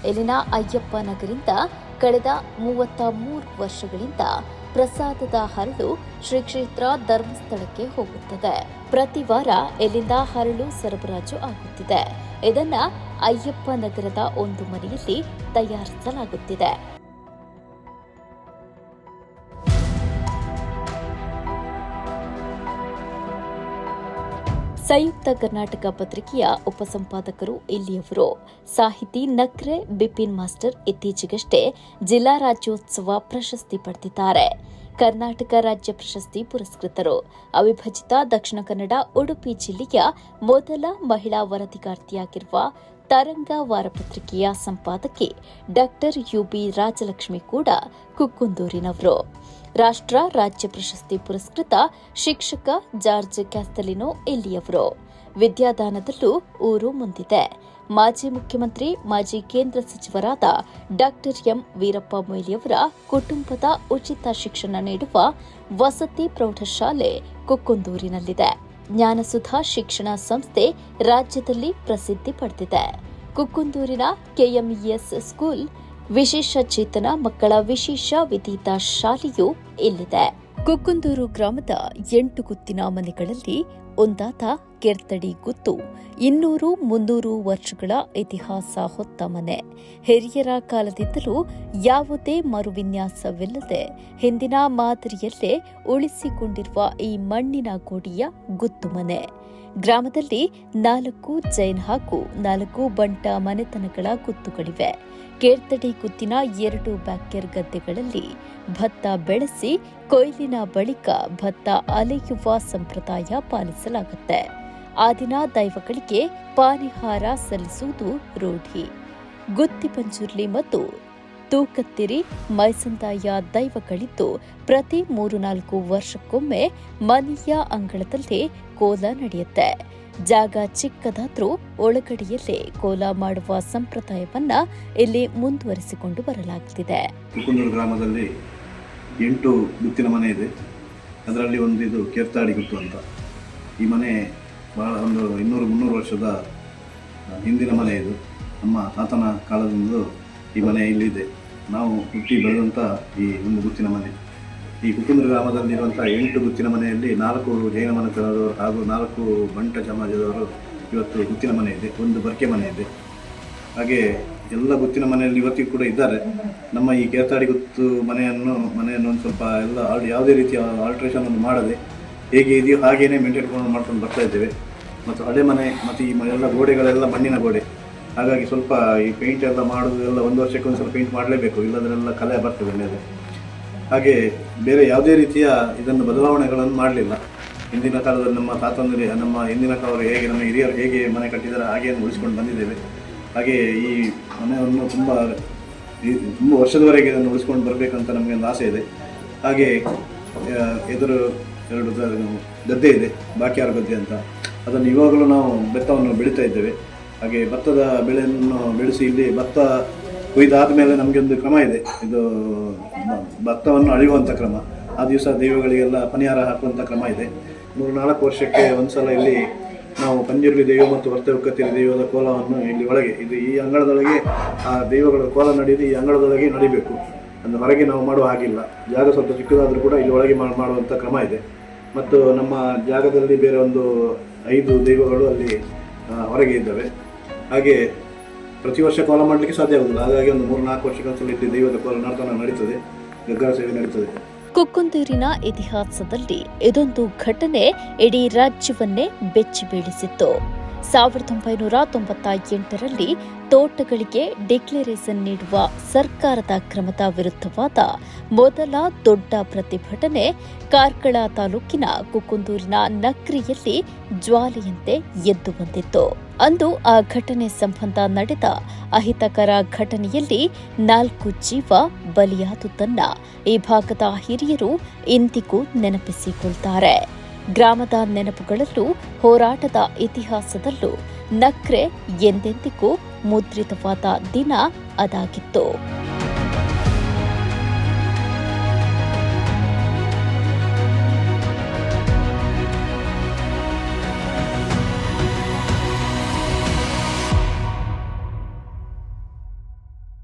ಇಲ್ಲಿನ ಅಯ್ಯಪ್ಪ ನಗರಿಂದ ಕಳೆದ 33 ವರ್ಷಗಳಿಂದ ಪ್ರಸಾದದ ಹರಳು ಶ್ರೀ ಕ್ಷೇತ್ರ ಧರ್ಮಸ್ಥಳಕ್ಕೆ ಹೋಗುತ್ತದೆ. ಪ್ರತಿ ವಾರ ಇಲ್ಲಿಂದ ಹರಳು ಸರಬರಾಜು ಆಗುತ್ತಿದೆ. ಇದನ್ನ ಅಯ್ಯಪ್ಪ ನಗರದ ಒಂದು ಮನೆಯಲ್ಲಿ ತಯಾರಿಸಲಾಗುತ್ತಿದೆ. ಸಂಯುಕ್ತ ಕರ್ನಾಟಕ ಪತ್ರಿಕೆಯ ಉಪಸಂಪಾದಕರು ಇಲ್ಲಿಯವರು. ಸಾಹಿತಿ ನಕ್ರೆ ಬಿಪಿನ್ ಮಾಸ್ಟರ್ ಇತ್ತೀಚೆಗಷ್ಟೇ ಜಿಲ್ಲಾ ರಾಜ್ಯೋತ್ಸವ ಪ್ರಶಸ್ತಿ ಪಡೆದಿದ್ದಾರೆ. ಕರ್ನಾಟಕ ರಾಜ್ಯ ಪ್ರಶಸ್ತಿ ಪುರಸ್ಕೃತರು. ಅವಿಭಜಿತ ದಕ್ಷಿಣ ಕನ್ನಡ ಉಡುಪಿ ಜಿಲ್ಲೆಯ ಮೊದಲ ಮಹಿಳಾ ವರದಿಗಾರ್ತಿಯಾಗಿರುವ ತರಂಗ ವಾರಪತ್ರಿಕೆಯ ಸಂಪಾದಕಿ ಡಾ ಯುಬಿ ರಾಜಲಕ್ಷ್ಮಿ ಕೂಡ ಕುಕ್ಕುಂದೂರಿನವರು. ರಾಷ್ಟ್ರ ರಾಜ್ಯ ಪ್ರಶಸ್ತಿ ಪುರಸ್ಕೃತ ಶಿಕ್ಷಕ ಜಾರ್ಜ್ ಕ್ಯಾಸ್ತಲಿನೋ ಇಲ್ಲಿಯವರು. ವಿದ್ಯಾದಾನದಲ್ಲೂ ಊರು ಮುಂದಿದೆ. ಮಾಜಿ ಮುಖ್ಯಮಂತ್ರಿ, ಮಾಜಿ ಕೇಂದ್ರ ಸಚಿವರಾದ ಡಾ ಎಂ ವೀರಪ್ಪ ಮೊಯ್ಲಿಯವರ ಕುಟುಂಬದ ಉಚಿತ ಶಿಕ್ಷಣ ನೀಡುವ ವಸತಿ ಪ್ರೌಢಶಾಲೆ ಕುಕ್ಕುಂದೂರಿನಲ್ಲಿದೆ. ಜ್ಞಾನಸುಧಾ ಶಿಕ್ಷಣ ಸಂಸ್ಥೆ ರಾಜ್ಯದಲ್ಲಿ ಪ್ರಸಿದ್ಧಿ ಪಡೆದಿದೆ. ಕುಕ್ಕುಂದೂರಿನ ಕೆಎಂಇಎಸ್ ಸ್ಕೂಲ್ ವಿಶೇಷ ಚೇತನ ಮಕ್ಕಳ ವಿಶೇಷ ವಿಧೀತ ಶಾಲೆಯೂ ಇಲ್ಲಿದೆ. ಕುಕ್ಕುಂದೂರು ಗ್ರಾಮದ 8 ಗುತ್ತಿನ ಮನೆಗಳಲ್ಲಿ ಒಂದಾದ ಕೆರ್ತಡಿ ಗುತ್ತು 200-300 ವರ್ಷಗಳ ಇತಿಹಾಸ ಹೊತ್ತ ಮನೆ. ಹಿರಿಯರ ಕಾಲದಿಂದಲೂ ಯಾವುದೇ ಮರುವಿನ್ಯಾಸವಿಲ್ಲದೆ ಹಿಂದಿನ ಮಾದರಿಯಲ್ಲೇ ಉಳಿಸಿಕೊಂಡಿರುವ ಈ ಮಣ್ಣಿನ ಗೋಡೆಯ ಗುತ್ತು ಮನೆ. ಗ್ರಾಮದಲ್ಲಿ 4 ಜೈನ್ ಹಾಗೂ 4 ಬಂಟ ಮನೆತನಗಳ ಗುತ್ತುಗಳಿವೆ. ಕೇರ್ತಡಿ ಗುತ್ತಿನ 2 ಬ್ಯಾಕ್ಯರ್ ಗದ್ದೆಗಳಲ್ಲಿ ಭತ್ತ ಬೆಳೆಸಿ ಕೊಯ್ಲಿನ ಬಳಿಕ ಭತ್ತ ಅಲೆಯುವ ಸಂಪ್ರದಾಯ ಪಾಲಿಸಲಾಗುತ್ತೆ. ಆ ದಿನ ದೈವಗಳಿಗೆ ಪಾನಿಹಾರ ಸಲ್ಲಿಸುವುದು ರೂಢಿ. ಗುತ್ತಿ ಪಂಜುರ್ಲಿ ಮತ್ತು ತೂಕತ್ತಿರಿ ಮೈಸಂದಾಯ ದೈವಗಳಿದ್ದು ಪ್ರತಿ 3-4 ವರ್ಷಕ್ಕೊಮ್ಮೆ ಮನೆಯ ಅಂಗಳದಲ್ಲೇ ಕೋಲ ನಡೆಯುತ್ತೆ. ಜಾಗ ಚಿಕ್ಕದಾದ್ರೂ ಒಳಗಡೆಯಲ್ಲೇ ಕೋಲ ಮಾಡುವ ಸಂಪ್ರದಾಯವನ್ನ ಇಲ್ಲಿ ಮುಂದುವರಿಸಿಕೊಂಡು ಬರಲಾಗುತ್ತಿದೆ. ಕುಕ್ಕುಂದೂರು ಗ್ರಾಮದಲ್ಲಿ 8 ಗುತ್ತಿನ ಮನೆ ಇದೆ. ಅದರಲ್ಲಿ ಒಂದು ಇದು ಕೇರ್ತಾಡಿ ಗುತ್ತು ಅಂತ. ಈ ಮನೆ ಬಹಳ ಒಂದು 200-300 ವರ್ಷದ ಹಿಂದಿನ ಮನೆ. ಇದು ನಮ್ಮ ತಾತನ ಕಾಲದಿಂದ ಈ ಮನೆ ಇಲ್ಲಿದೆ. ನಾವು ಹುಟ್ಟಿ ಬೆಳೆದಂಥ ಈ ಒಂದು ಗುತ್ತಿನ ಮನೆ. ಈ ಕುಕ್ಕುಂದೂರು ಗ್ರಾಮದಲ್ಲಿರುವಂಥ 8 ಗುತ್ತಿನ ಮನೆಯಲ್ಲಿ 4 ಜೈನ ಮನೆತನದವರು ಹಾಗೂ 4 ಬಂಟ ಸಮಾಜದವರು ಇವತ್ತು ಗುತ್ತಿನ ಮನೆ ಇದೆ. ಒಂದು ಬರ್ಕೆ ಮನೆ ಇದೆ. ಹಾಗೆ ಎಲ್ಲ ಗುತ್ತಿನ ಮನೆಯಲ್ಲಿ ಇವತ್ತಿಗೂ ಕೂಡ ಇದ್ದಾರೆ. ನಮ್ಮ ಈ ಕೇರ್ತಾಡಿ ಗುತ್ತು ಮನೆಯನ್ನು ಒಂದು ಸ್ವಲ್ಪ ಎಲ್ಲ ಯಾವುದೇ ರೀತಿಯ ಆಲ್ಟ್ರೇಷನ್ ಅನ್ನು ಮಾಡದೆ ಹೇಗೆ ಇದೆಯೋ ಹಾಗೇನೇ ಮೇಂಟೈನ್ ಮಾಡ್ಕೊಂಡು ಬರ್ತಾ ಇದ್ದೇವೆ. ಮತ್ತು ಹಳೆ ಮನೆ ಮತ್ತು ಈ ಎಲ್ಲ ಗೋಡೆಗಳೆಲ್ಲ ಮಣ್ಣಿನ ಗೋಡೆ. ಹಾಗಾಗಿ ಸ್ವಲ್ಪ ಈ ಪೇಂಟ್ ಎಲ್ಲ ಮಾಡೋದು ಎಲ್ಲ 1 ವರ್ಷಕ್ಕೆ ಒಂದು ಸಲ ಪೇಂಟ್ ಮಾಡಲೇಬೇಕು, ಇಲ್ಲದ್ರೆಲ್ಲ ಕಲೆ ಬರ್ತದೆ ಮೇಲೆ. ಹಾಗೆ ಬೇರೆ ಯಾವುದೇ ರೀತಿಯ ಇದನ್ನು ಬದಲಾವಣೆಗಳನ್ನು ಮಾಡಲಿಲ್ಲ. ಹಿಂದಿನ ಕಾಲದಲ್ಲಿ ನಮ್ಮ ತಾತಂದಿರು, ನಮ್ಮ ಹಿಂದಿನ ಕಾಲವರು ಹೇಗೆ, ನಮ್ಮ ಹಿರಿಯರು ಹೇಗೆ ಮನೆ ಕಟ್ಟಿದ್ದಾರೆ ಹಾಗೆಯನ್ನು ಉಳಿಸ್ಕೊಂಡು ಬಂದಿದ್ದೇವೆ. ಹಾಗೆ ಈ ಮನೆಯನ್ನು ತುಂಬ ವರ್ಷದವರೆಗೆ ಇದನ್ನು ಉಳಿಸ್ಕೊಂಡು ಬರಬೇಕಂತ ನಮಗೆ ಒಂದು ಆಸೆ ಇದೆ. ಹಾಗೆ ಎದುರು 2 ಗದ್ದೆ ಇದೆ, ಬಾಕಿಯಾರ ಗದ್ದೆ ಅಂತ. ಅದನ್ನು ಇವಾಗಲೂ ನಾವು ಭತ್ತವನ್ನು ಬೆಳೀತಾ ಇದ್ದೇವೆ. ಹಾಗೆ ಭತ್ತದ ಬೆಳೆಯನ್ನು ಬೆಳೆಸಿ ಇಲ್ಲಿ ಭತ್ತ ಕೊಯ್ದಾದ ಮೇಲೆ ನಮಗೆ ಒಂದು ಕ್ರಮ ಇದೆ. ಇದು ಭತ್ತವನ್ನು ಅಳೆಯುವಂಥ ಕ್ರಮ. ಆ ದಿವಸ ದೈವಗಳಿಗೆಲ್ಲ ಪನಿಹಾರ ಹಾಕುವಂಥ ಕ್ರಮ ಇದೆ. 3-4 ವರ್ಷಕ್ಕೆ ಒಂದು ಸಲ ಇಲ್ಲಿ ನಾವು ಪಂಜುರ್ಲಿ ದೈವ ಮತ್ತು ವರ್ತಕತ್ತಿರಿ ದೈವದ ಕೋಲವನ್ನು ಇಲ್ಲಿ ಒಳಗೆ ಈ ಅಂಗಳದೊಳಗೆ ಆ ದೈವಗಳ ಕೋಲ ನಡೆದು ಈ ಅಂಗಳದೊಳಗೆ ನಡಿಬೇಕು. ಅಂದರೆ ಹೊರಗೆ ನಾವು ಮಾಡುವ ಹಾಗಿಲ್ಲ. ಜಾಗ ಸ್ವಲ್ಪ ಚಿಕ್ಕದಾದರೂ ಕೂಡ ಇಲ್ಲಿ ಒಳಗೆ ಮಾಡುವಂಥ ಕ್ರಮ ಇದೆ. ಮತ್ತು ನಮ್ಮ ಜಾಗದಲ್ಲಿ ಬೇರೆ ಒಂದು 5 ದೈವಗಳು ಅಲ್ಲಿ ಹೊರಗೆ ಇದ್ದಾವೆ. ಹಾಗೆ ಪ್ರತಿ ವರ್ಷ ಕೋಲ ಮಾಡಲಿಕ್ಕೆ ಸಾಧ್ಯ ಆಗುವುದಿಲ್ಲ. ಹಾಗಾಗಿ ಒಂದು 3-4 ವರ್ಷಕ್ಕೊಂದ್ಸಲ ಇಲ್ಲಿ ದೈವದ ಕೋಲ ನಡೀತದೆ, ಗಗ್ಗರ ಸೇವೆ ನಡೀತದೆ. ಕುಕ್ಕುಂದೂರಿನ ಇತಿಹಾಸದಲ್ಲಿ ಇದೊಂದು ಘಟನೆ ಇಡೀ ರಾಜ್ಯವನ್ನೇ ಬೆಚ್ಚಿ ಬೀಳಿಸಿತ್ತು. 1998ರಲ್ಲಿ ತೋಟಗಳಿಗೆ ಡಿಕ್ಲರೇಷನ್ ನೀಡುವ ಸರ್ಕಾರದ ಕ್ರಮದ ವಿರುದ್ಧವಾದ ಮೊದಲ ದೊಡ್ಡ ಪ್ರತಿಭಟನೆ ಕಾರ್ಕಳ ತಾಲೂಕಿನ ಕುಕ್ಕುಂದೂರಿನ ನಕ್ರಿಯಲ್ಲಿ ಜ್ವಾಲೆಯಂತೆ ಎದ್ದು ಬಂದಿತ್ತು. ಅಂದು ಆ ಘಟನೆ ಸಂಬಂಧ ನಡೆದ ಅಹಿತಕರ ಘಟನೆಯಲ್ಲಿ 4 ಜೀವ ಬಲಿಯಾದುದನ್ನ ಈ ಭಾಗದ ಹಿರಿಯರು ಇಂದಿಗೂ ನೆನಪಿಸಿಕೊಳ್ತಾರೆ. ಗ್ರಾಮದ ನೆನಪುಗಳಲ್ಲೂ ಹೋರಾಟದ ಇತಿಹಾಸದಲ್ಲೂ ನಕ್ರೆ ಎಂದೆಂದಿಗೂ ಮುದ್ರಿತವಾದ ದಿನ ಅದಾಗಿತ್ತು.